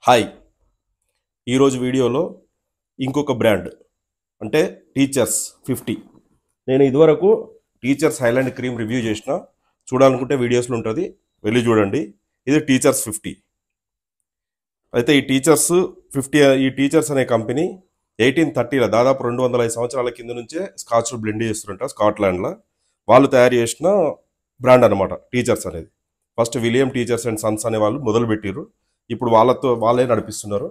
Hi ఈరోజు వీడియోలో ఇంకొక బ్రాండ్ అంటే టీచర్స్ 50. నేను ఇదివరకు టీచర్స్ హైలాండ్ క్రీమ్ రివ్యూ చేసిన, చూడాలనుకుంటే వీడియోస్లో ఉంటుంది, వెళ్ళి చూడండి. ఇది టీచర్స్ 50. అయితే ఈ టీచర్స్ అనే కంపెనీ 1830లో దాదాపు 205 సంవత్సరాల కింద నుంచే స్కాచ్ బ్లెండ్ చేస్తుంట స్కాట్లాండ్లో. వాళ్ళు తయారు చేసిన బ్రాండ్ అనమాట టీచర్స్ అనేది. First William teachers and Sons అనే వాళ్ళు మొదలుపెట్టారు. ఇప్పుడు వాళ్ళే నడిపిస్తున్నారు.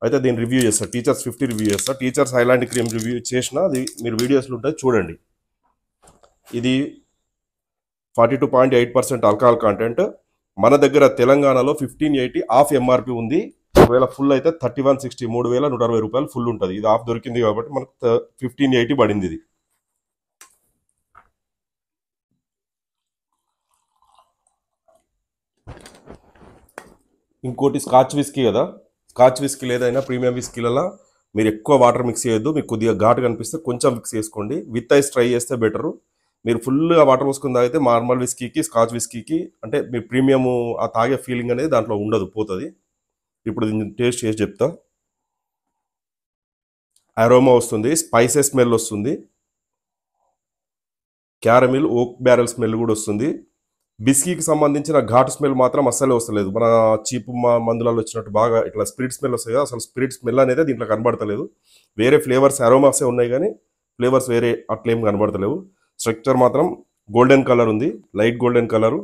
అయితే దీన్ని రివ్యూ చేస్తారు, టీచర్స్ 50 రివ్యూ చేస్తారు. టీచర్స్ హైలాండ్ క్రీమ్ రివ్యూ చేసిన, అది మీరు వీడియోస్లో ఉంటుంది, చూడండి. ఇది 42.8% ఆల్కహాల్ కంటెంట్. మన దగ్గర తెలంగాణలో 1580 ఆఫ్ ఎంఆర్పి ఉంది. ఒకవేళ ఫుల్ అయితే 3160, 3160 రూపాయలు ఫుల్ ఉంటుంది. ఇది ఆఫ్ దొరికింది కాబట్టి మనకు 1580 పడింది. ఇది ఇంకోటి స్కాచ్ విస్కీ కదా, స్కాచ్ విస్కీ లేదైనా ప్రీమియం విస్కీలలో మీరు ఎక్కువ వాటర్ మిక్స్ చేయొద్దు. మీకు కొద్దిగా ఘాటు కనిపిస్తే కొంచెం మిక్స్ చేసుకోండి. విత్ ఐస్ ట్రై చేస్తే బెటరు. మీరు ఫుల్గా వాటర్ పోసుకుని తాగితే నార్మల్ విస్కీకి స్కాచ్ విస్కీకి అంటే మీ ప్రీమియం ఆ తాగే ఫీలింగ్ అనేది దాంట్లో ఉండదు, పోతుంది. ఇప్పుడు దీన్ని టేస్ట్ చేసి చెప్తా. అరోమా వస్తుంది, స్పైసెస్ స్మెల్ వస్తుంది, క్యారమిల్ ఓక్ బ్యారెల్ స్మెల్ కూడా వస్తుంది. బిస్కీకి సంబంధించిన ఘాటు స్మెల్ మాత్రం అస్సలే వస్తలేదు. మన చీపు మందులలో వచ్చినట్టు బాగా ఇట్లా స్పిరిట్ స్మెల్ వస్తాయి కదా, అసలు స్పిరిట్ స్మెల్ అనేది దీంట్లో కనబడతలేదు. వేరే ఫ్లేవర్స్ అరోమాసే ఉన్నాయి కానీ ఫ్లేవర్స్ వేరే అట్లేం కనబడతలేవు. స్ట్రక్చర్ మాత్రం గోల్డెన్ కలర్ ఉంది, లైట్ గోల్డెన్ కలరు,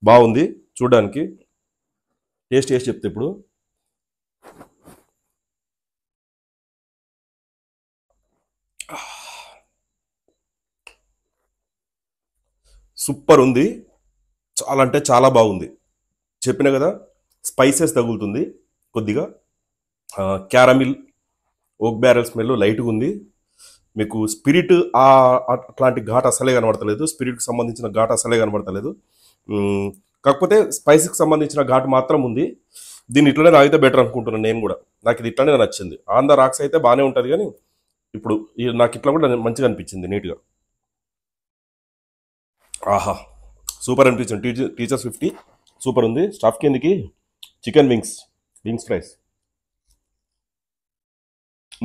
బాగుంది చూడడానికి. టేస్ట్ చేసి చెప్తే ఇప్పుడు సూపర్ ఉంది, చాలా అంటే చాలా బాగుంది. చెప్పిన కదా, స్పైసెస్ తగులుతుంది కొద్దిగా, క్యారమిల్ ఓక్ బ్యారెల్ స్మెల్ లైట్గా ఉంది. మీకు స్పిరిట్ అట్లాంటి ఘాట్ అసలే కనబడతలేదు, స్పిరిట్కి సంబంధించిన ఘాట్ అసలే కనబడతలేదు. కాకపోతే స్పైసీకి సంబంధించిన ఘాట్ మాత్రం ఉంది. దీన్ని ఇట్లనే తాగితే బెటర్ అనుకుంటున్నాను నేను కూడా. నాకు ఇది ఇట్లనే నచ్చింది. ఆన్ ద రాక్స్ అయితే బాగానే ఉంటుంది కానీ ఇప్పుడు నాకు ఇట్లా కూడా మంచిగా అనిపించింది, నీట్గా. ఆహా, సూపర్ అనిపించింది. టీచర్స్ 50 సూపర్ ఉంది. స్టఫ్ కిందకి చికెన్ వింగ్స్ ఫ్రైస్.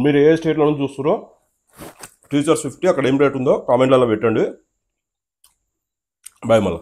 మీరు ఏ స్టేట్లో నుంచి చూస్తారో టీచర్స్ 50 అక్కడ ఏం రేట్ ఉందో కామెంట్లలో పెట్టండి. బాయ్ మళ్ళీ.